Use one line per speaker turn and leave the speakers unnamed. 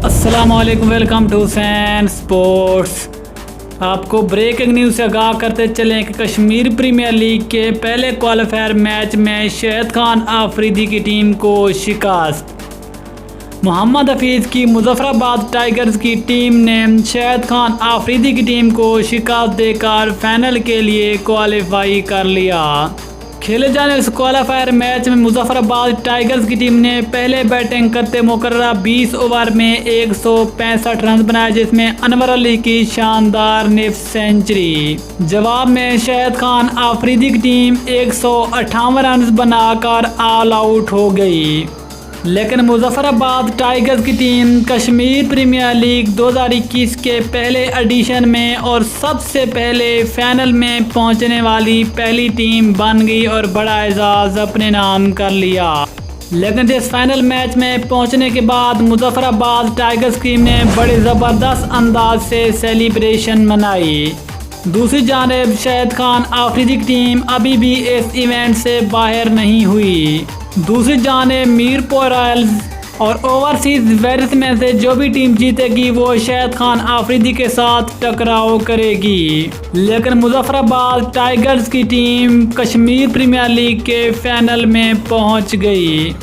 अस्सलामुअलैकुम, welcome to San sports. आपको breaking news से आगाह करते चलें कि कश्मीर प्रीमियर लीग के पहले क्वालिफायर मैच में शाहिद खान आफरीदी की टीम को शिकस्त। मोहम्मद हफीज़ की मुजफ्फराबाद टाइगर्स की टीम ने शाहिद खान आफरीदी की टीम को शिकस्त देकर फाइनल के लिए क्वालिफाई कर लिया। खेले जाने इस क्वालिफायर मैच में मुजफ्फराबाद टाइगर्स की टीम ने पहले बैटिंग करते मुकर्ररा 20 ओवर में 165 रन बनाए, जिसमें अनवर अली की शानदार निफ्ट सेंचुरी। जवाब में शाहिद खान आफरीदी की टीम 158 रन बनाकर ऑल आउट हो गई, लेकिन मुजफ्फराबाद टाइगर्स की टीम कश्मीर प्रीमियर लीग 2021 के पहले एडिशन में और सबसे पहले फाइनल में पहुंचने वाली पहली टीम बन गई और बड़ा एजाज़ अपने नाम कर लिया। लेकिन इस फाइनल मैच में पहुंचने के बाद मुजफ्फराबाद टाइगर्स टीम ने बड़े ज़बरदस्त अंदाज से सेलिब्रेशन मनाई। दूसरी जानिब शाहिद खान आफरीदी की टीम अभी भी इस इवेंट से बाहर नहीं हुई। दूसरी जानिब मीरपुर रॉयल्स और ओवरसीज वेरिस में से जो भी टीम जीतेगी वो शाहिद खान आफरीदी के साथ टकराव करेगी, लेकिन मुजफ्फराबाद टाइगर्स की टीम कश्मीर प्रीमियर लीग के फाइनल में पहुंच गई।